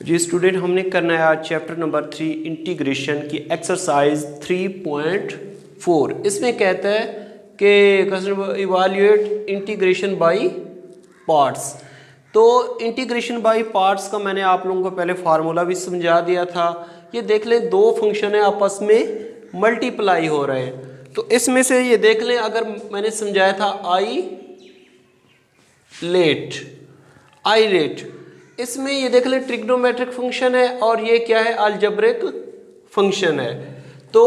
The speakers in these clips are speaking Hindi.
जी स्टूडेंट, हमने करना है आज चैप्टर नंबर 3 इंटीग्रेशन की एक्सरसाइज 3.4। इसमें कहता है कि इवाल्यूएट इंटीग्रेशन बाय पार्ट्स। तो इंटीग्रेशन बाय पार्ट्स का मैंने आप लोगों को पहले फार्मूला भी समझा दिया था। ये देख लें, दो फंक्शन है आपस में मल्टीप्लाई हो रहे हैं। तो इसमें से ये देख लें, अगर मैंने समझाया था आई लेट, इसमें ये देख लें ट्रिग्नोमेट्रिक फंक्शन है और ये क्या है, अलजेब्रिक फंक्शन है। तो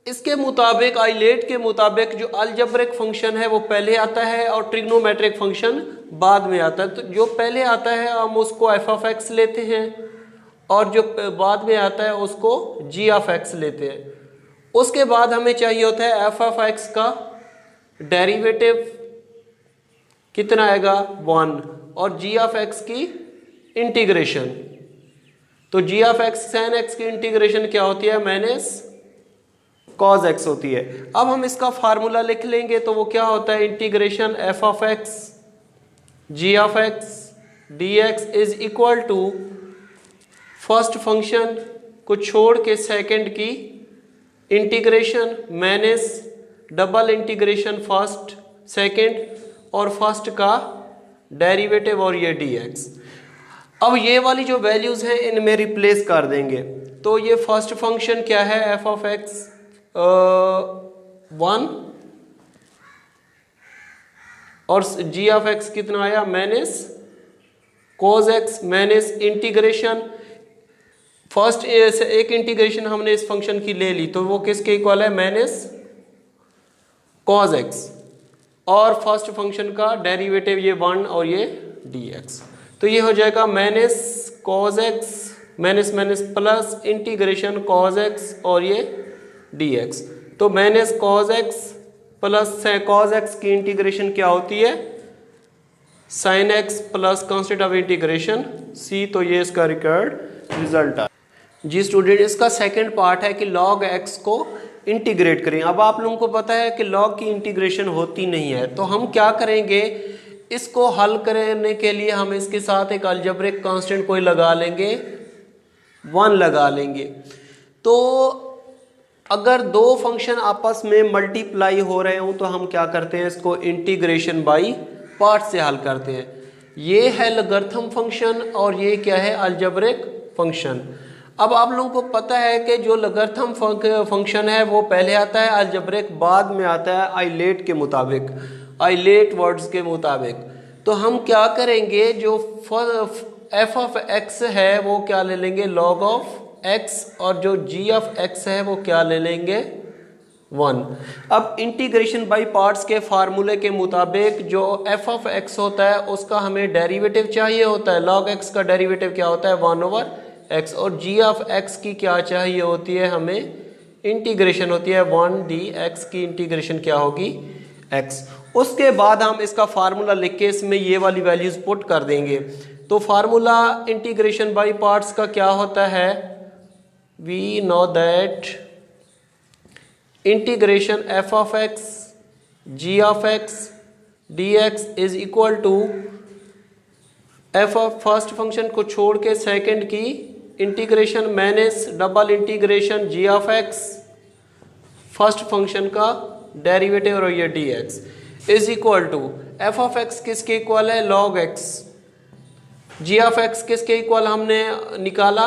इसके मुताबिक आइलेट के मुताबिक जो अलजेब्रिक फंक्शन है वो पहले आता है और ट्रिग्नोमेट्रिक फंक्शन बाद में आता है। तो जो पहले आता है हम उसको एफ ऑफ एक्स लेते हैं और जो बाद में आता है उसको जी ऑफ एक्स लेते हैं। उसके बाद हमें चाहिए होता है एफ ऑफ एक्स का डेरिवेटिव कितना आएगा 1 और जी ऑफ एक्स की इंटीग्रेशन। तो जी ऑफ एक्स साइन एक्स की इंटीग्रेशन क्या होती है, माइनस कॉज एक्स होती है। अब हम इसका फार्मूला लिख लेंगे तो वो क्या होता है, integration F of X G of X D X is equal to first function को छोड़ के सेकंड की integration minus double integration first second और फर्स्ट का डेरिवेटिव और ये dx। अब ये वाली जो वैल्यूज हैं इनमें रिप्लेस कर देंगे। तो ये फर्स्ट फंक्शन क्या है, एफ ऑफ एक्स 1 और जी ऑफ एक्स कितना आया, minus cos x minus integration. First एक इंटीग्रेशन हमने इस फंक्शन की ले ली तो वो किसके इक्वल है, माइनस कॉज एक्स और फर्स्ट फंक्शन का डेरिवेटिव ये 1 और ये dx। तो ये हो जाएगा minus cos x minus minus plus integration cos x और ये dx। तो minus cos x plus cos x की इंटीग्रेशन क्या होती है, sine x plus constant of integration c। तो ये इसका रिक्वायर्ड रिजल्ट है। जी स्टूडेंट, इसका सेकंड पार्ट है कि लॉग एक्स को इंटीग्रेट करें। अब आप लोगों को पता है कि लॉग की इंटीग्रेशन होती नहीं है, तो हम क्या करेंगे, इसको हल करने के लिए हम इसके साथ एक अलजेब्रिक कांस्टेंट कोई लगा लेंगे, 1 लगा लेंगे। तो अगर दो फंक्शन आपस में मल्टीप्लाई हो रहे हों तो हम क्या करते हैं, इसको इंटीग्रेशन बाय पार्ट से हल करते हैं। ये है लॉगरिथम फंक्शन और ये क्या है, अलजेब्रिक फंक्शन। अब आप लोगों को पता है कि जो लॉगरिथम फंक्शन है वो पहले आता है, अलजेब्रिक बाद में आता है आइलेट के मुताबिक, आइलेट वर्ड्स के मुताबिक। तो हम क्या करेंगे, जो एफ ऑफ एक्स है वो क्या ले लेंगे, लॉग ऑफ एक्स और जो जी ऑफ एक्स है वो क्या ले लेंगे 1। अब इंटीग्रेशन बाय पार्ट्स के फार्मूले के मुताबिक जो एफ ऑफ एक्स होता है उसका हमें डेरिवेटिव चाहिए होता है। लॉग एक्स का डेरिवेटिव क्या होता है, 1 ओवर एक्स और जी ऑफ एक्स की क्या चाहिए होती है, हमें इंटीग्रेशन होती है 1 डी एक्स की इंटीग्रेशन क्या होगी एक्स। उसके बाद हम इसका फार्मूला लिख के इसमें ये वाली वैल्यूज पुट कर देंगे। तो फार्मूला इंटीग्रेशन बाय पार्ट्स का क्या होता है, we know that integration F of X G of X D X is equal to F of first function को छोड़ के सेकंड की integration minus double integration G of X first function का डेरिवेटिव और ये dx is equal to F of X किसके इक्वल है, log X. G of X किसके इक्वल हमने निकाला,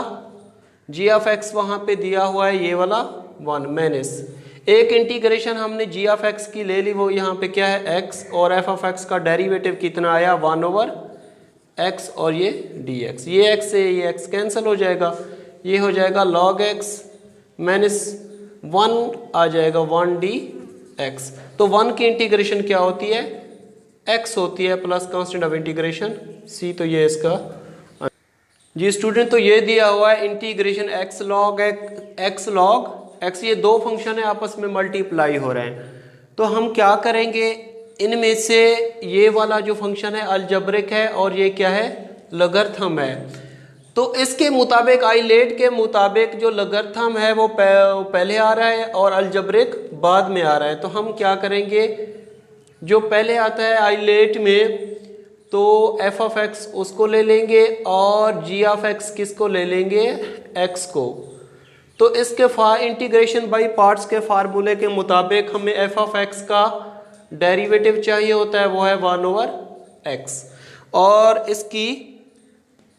जी ऑफ एक्स वहाँ पे दिया हुआ है ये वाला 1 माइनस एक इंटीग्रेशन हमने जी ऑफ एक्स की ले ली, वो यहाँ पे क्या है x और एफ ऑफ एक्स का डेरिवेटिव कितना आया 1 ओवर x और ये dx। ये x से ये x कैंसिल हो जाएगा, ये हो जाएगा log x माइनस 1 आ जाएगा 1 dx। तो 1 की इंटीग्रेशन क्या होती है, x होती है plus constant of integration c। तो ये इसका जी स्टूडेंट, तो ये दिया हुआ है इंटीग्रेशन x log x। ये दो फंक्शन है आपस में मल्टीप्लाई हो रहे हैं। तो हम क्या करेंगे, इनमें से ये वाला जो फंक्शन है अलजेब्रिक है और ये क्या है, लॉगरिथम है। तो इसके मुताबिक आइलेट के मुताबिक जो लॉगरिथम है वो पहले आ रहा है और अलजेब्रिक बाद में आ रहा है। तो हम क्या करेंगे, जो पहले आता है आइलेट में तो एफ ऑफ एक्स उसको ले लेंगे और जी ऑफ एक्स किसको ले लेंगे, एक्स को। तो इसके इंटीग्रेशन बाय पार्ट्स के फार्मूले के मुताबिक हमें एफ ऑफ एक्स का डेरिवेटिव चाहिए होता है, वो है 1/x, और इसकी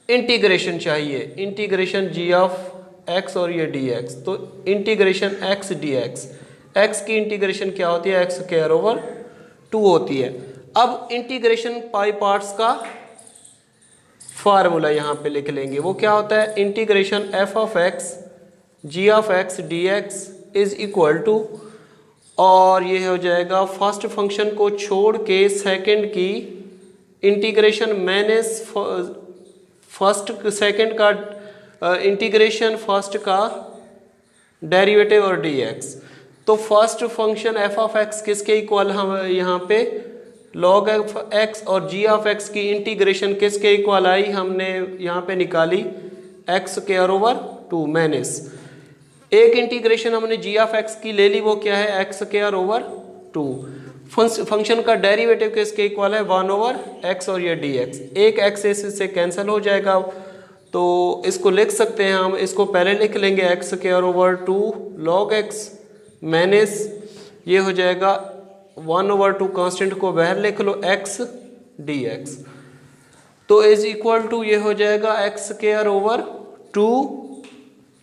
इंटीग्रेशन चाहिए, इंटीग्रेशन जी ऑफ एक्स और ये डी एक्स। तो integration X D X, X की इंटीग्रेशन क्या होती है, x²/2 होती है। अब इंटीग्रेशन बाय पार्ट्स का फार्मूला यहाँ पे लिख लेंगे, वो क्या होता है, integration F of X G of X D X is equal to, और ये हो जाएगा फर्स्ट फंक्शन को छोड़ के सेकंड की इंटीग्रेशन माइनस फर्स्ट सेकंड का इंटीग्रेशन फर्स्ट का डेरिवेटिव और dx। तो first function f of x किसके इक्वल, हम यहाँ पे log x और g ऑफ x की इंटीग्रेशन किसके इक्वल आई, हमने यहाँ पे निकाली x²/2 माइनस एक इंटीग्रेशन हमने g ऑफ x की ले ली, वो क्या है x²/2। फंक्शन का डेरिवेटिव किसके इक्वल है 1/x और ये dx, एक x से कैंसिल हो जाएगा, तो इसको लिख सकते हैं हम, इसको पहले लिख लेंगे x²/2 log x माइनस ये हो जाएगा 1/2 कांस्टेंट को बाहर लिख लो x dx, तो इज इक्वल टू ये हो जाएगा x²/2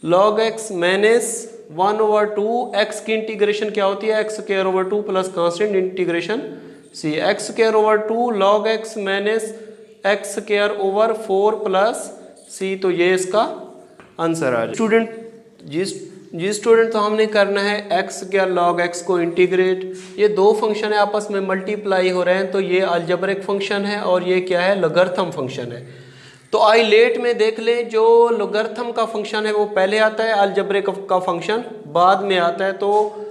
log x minus 1/2, x की इंटीग्रेशन क्या होती है x²/2 plus constant integration c, x²/2 log x minus x²/4 plus c, तो ये इसका आंसर आ जाए। जी स्टूडेंट, तो हमने करना है x² log x को इंटीग्रेट, ये दो फंक्शन है आपस में मल्टीप्लाई हो रहे हैं, तो ये अलजेब्रिक फंक्शन है और ये क्या है, लोगरिथम फंक्शन है। तो आइलेट में देख लें, जो लोगरिथम का फंक्शन है वो पहले आता है, अलजेब्रिक का फंक्शन बाद में आता है। तो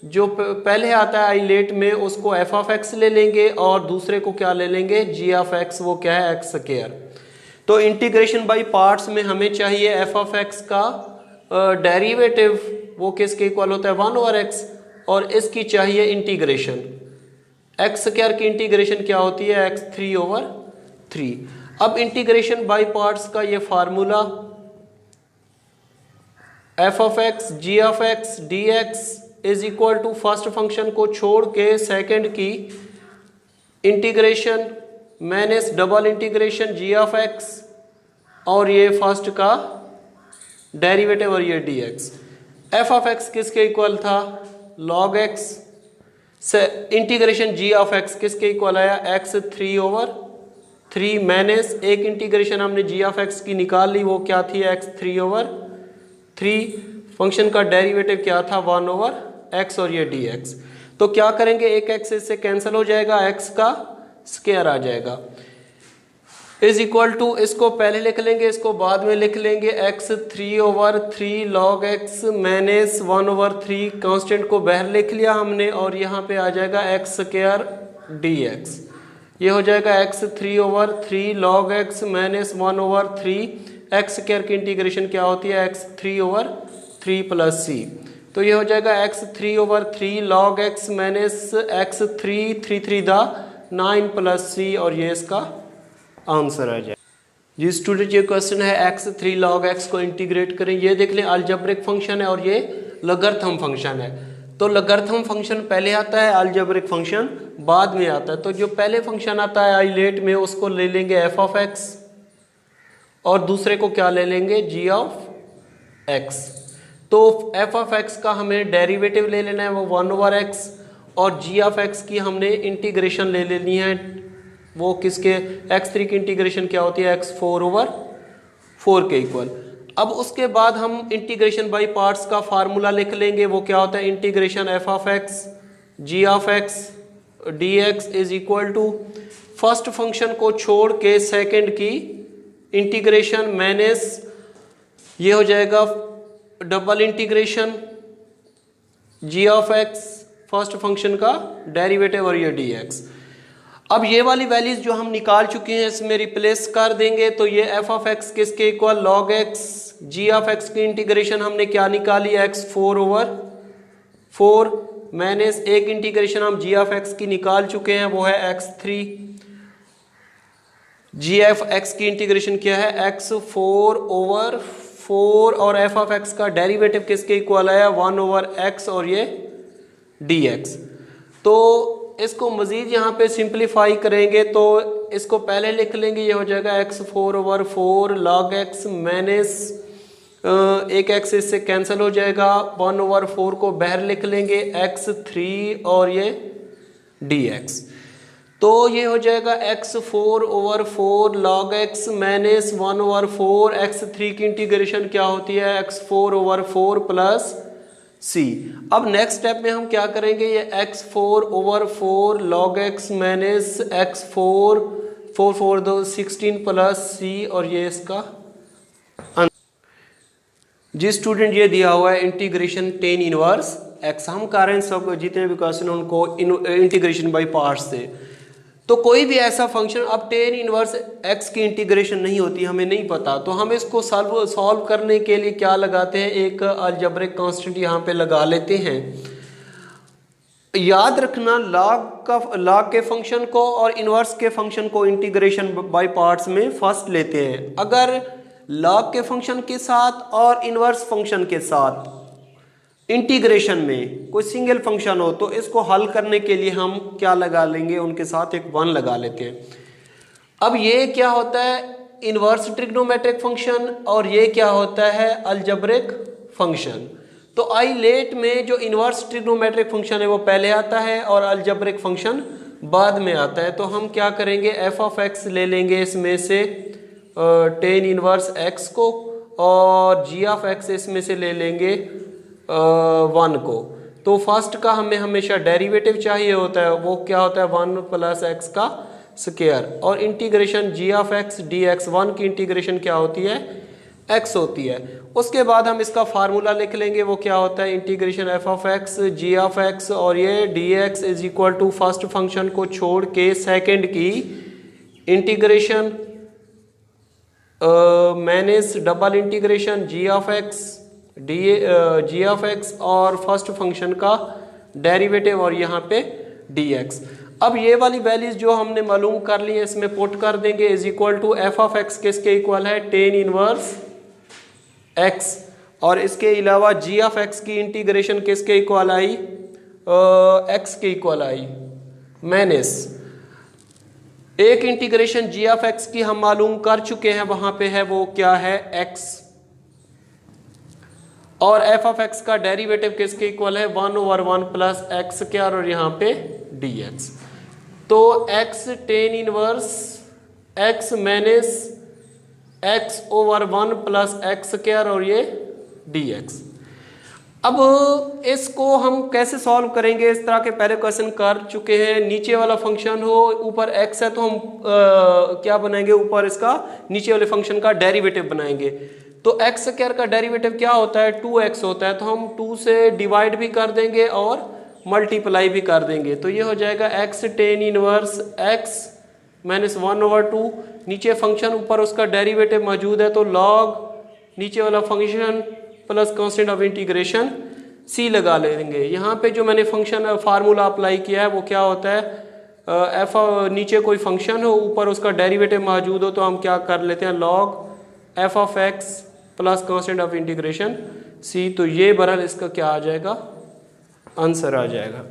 जो पहले आता है आइलेट में उसको एफ ऑफ एक्स ले लेंगे और दूसरे को क्या ले लेंगे, जी ऑफ एक्स, वो क्या है x²। तो इंटीग्रेशन बाय पार्ट्स में हमें चाहिए एफ ऑफ एक्स का डेरिवेटिव, वो किसके इक्वल होता है 1/x, और इसकी चाहिए इंटीग्रेशन, x² की इंटीग्रेशन क्या होती है x3/3। अब इंटीग्रेशन बाय पार्ट्स का ये formula F of X G of X D X is equal to first function को छोड़ के सेकंड की integration minus double integration G of X और ये फर्स्ट का डेरिवेटिव और ये D X. F of X किसके इक्वल था, log x से इंटीग्रेशन जी ऑफ एक्स किसके इक्वल आया x3/3 माइनस एक इंटीग्रेशन हमने जी ऑफ एक्स की निकाल ली, वो क्या थी x3/3, फंक्शन का डेरिवेटिव क्या था 1/x और ये dx। तो क्या करेंगे, एक x इससे कैंसिल हो जाएगा, x का स्क्वायर आ जाएगा, इज इक्वल टू, इसको पहले लिख लेंगे, इसको बाद में लिख लेंगे, x3/3 log x minus 1/3 constant को बाहर लिख लिया हमने, और यहाँ पे आ जाएगा x² dx, ये हो जाएगा x3/3 log x minus 1/3, x² की इंटीग्रेशन क्या होती है x3/3 प्लस c, तो ये हो जाएगा x3/3 log x minus x3 9 plus c, और ये इसका आंसर आ जाए। जी स्टूडेंट, ये क्वेश्चन है x3 log x को इंटीग्रेट करें, ये देख लें अलजेब्रिक फंक्शन है और ये लोगरिथम फंक्शन है। तो लोगरिथम फंक्शन पहले आता है, अलजेब्रिक फंक्शन बाद में आता है। तो जो पहले फंक्शन आता है आइलेट में उसको ले लेंगे एफ ऑफ एक्स और दूसरे को क्या ले लेंगे, जी ऑफ एक्स। तो एफ ऑफ एक्स का हमें डेरिवेटिव ले लेना है, वो 1/x, और जी ऑफ एक्स की हमने इंटीग्रेशन ले लेनी है, वो किसके x3 की इंटीग्रेशन क्या होती है x4/4 के इक्वल। अब उसके बाद हम इंटीग्रेशन बाय पार्ट्स का फार्मूला लिख लेंगे, वो क्या होता है integration F of X G of X D X is equal to first function को छोड़ के सेकंड की इंटीग्रेशन माइनस ये हो जाएगा double integration G of X first function का डेरिवेटिव और ये डी एक्स। अब ये वाली वैल्यूज जो हम निकाल चुके हैं इसमें रिप्लेस कर देंगे, तो ये एफ ऑफ एक्स किसके equal log x, G of X की इंटीग्रेशन हमने क्या निकाली x4/4 माइनस एक इंटीग्रेशन हम जी ऑफ एक्स की निकाल चुके हैं, वो है x3 जी एफ एक्स की इंटीग्रेशन क्या है, एक्स 4/4 और एफ ऑफ एक्स का डेरिवेटिव किसके इक्वल है, 1/x और ये dx। तो इसको मज़ीद यहाँ पे सिंप्लीफाई करेंगे तो इसको पहले लिख लेंगे, ये हो जाएगा x 4/4 log x माइनस एक x इससे कैंसिल हो जाएगा, 1/4 को बाहर लिख लेंगे x 3 और ये dx। तो ये हो जाएगा x 4/4 log x minus 1/4 x 3 की इंटीग्रेशन क्या होती है, x 4/4 प्लस c। अब नेक्स्ट स्टेप में हम क्या करेंगे, ये x 4/4 log x minus x 4 दो 16 प्लस c और ये इसका जी स्टूडेंट ये दिया हुआ है इंटीग्रेशन टेन इनवर्स x। हम कर रहे हैं सब जितने भी क्वेश्चन उनको इंटीग्रेशन बाय पार्ट्स से। तो कोई भी ऐसा फंक्शन, अब टेन इनवर्स x की इंटीग्रेशन नहीं होती, हमें नहीं पता, तो हम इसको सॉल्व करने के लिए क्या लगाते हैं, एक अलजेब्रिक कांस्टेंट यहाँ पे लगा लेते हैं। याद रखना लॉग के फंक्शन को और इनवर्स के फंक्शन को इंटीग्रेशन बाय पार्ट्स में फर्स्ट लेते हैं। अगर लॉग के फंक्शन के साथ और इनवर्स फंक्शन के साथ इंटीग्रेशन में कोई सिंगल फंक्शन हो तो इसको हल करने के लिए हम क्या लगा लेंगे, उनके साथ एक 1 लगा लेते हैं। अब ये क्या होता है, इनवर्स ट्रिग्नोमेट्रिक फंक्शन, और ये क्या होता है, अलजेब्रिक फंक्शन। तो आई लेट में जो इनवर्स ट्रिग्नोमेट्रिक फंक्शन है वो पहले आता है और अलजेब्रिक फंक्शन बाद में आता है। तो हम क्या करेंगे, एफ ऑफ एक्स ले लेंगे इसमें से टेन इनवर्स एक्स को, और जी ऑफ एक्स इसमें से ले लेंगे 1 को। तो फर्स्ट का हमें हमेशा डेरिवेटिव चाहिए होता है, वो क्या होता है 1 प्लस एक्स का स्क्वायर, और integration G of X D X, 1 की इंटीग्रेशन क्या होती है, x होती है। उसके बाद हम इसका फार्मूला लिख लेंगे, वो क्या होता है integration F of X G of X और ये D X is equal to first function को छोड़ के सेकेंड की integration minus double integration G of X G of X और फर्स्ट फंक्शन का डेरिवेटिव और यहाँ पे dx। अब ये वाली वैल्यूज जो हमने मालूम कर ली है इसमें पुट कर देंगे, is equal to F of X किसके इक्वल है, टेन इनवर्स x, और इसके अलावा जी ऑफ एक्स की इंटीग्रेशन किसके इक्वल आई, x के इक्वल आई माइनस एक इंटीग्रेशन जी ऑफ एक्स की हम मालूम कर चुके हैं, वहां पे है वो क्या है x, और एफ ऑफ एक्स का डेरिवेटिव किसके इक्वल है 1/1 प्लस एक्स क्या, और यहाँ पे dx। तो x ten inverse x minus x/1 plus x क्या, और ये dx। अब इसको हम कैसे सॉल्व करेंगे, इस तरह के पहले क्वेश्चन कर चुके हैं। नीचे वाला फंक्शन हो, ऊपर x है, तो हम क्या बनाएंगे, ऊपर इसका नीचे वाले फंक्शन का डेरिवेटिव बनाएंगे। तो एक्स स्क्वायर का डेरिवेटिव क्या होता है, 2x होता है, तो हम 2 से डिवाइड भी कर देंगे और मल्टीप्लाई भी कर देंगे। तो ये हो जाएगा x ten inverse x minus 1/2, नीचे फंक्शन ऊपर उसका डेरिवेटिव मौजूद है, तो लॉग नीचे वाला function plus constant of integration c लगा लेंगे। यहाँ पे जो मैंने फंक्शन फार्मूला अप्लाई किया है वो क्या होता है, एफ नीचे कोई फंक्शन हो, ऊपर उसका डेरिवेटिव मौजूद हो, तो हम क्या कर लेते हैं log F of x plus constant of integration c। तो ये बहरहाल इसका क्या आ जाएगा, आंसर आ जाएगा।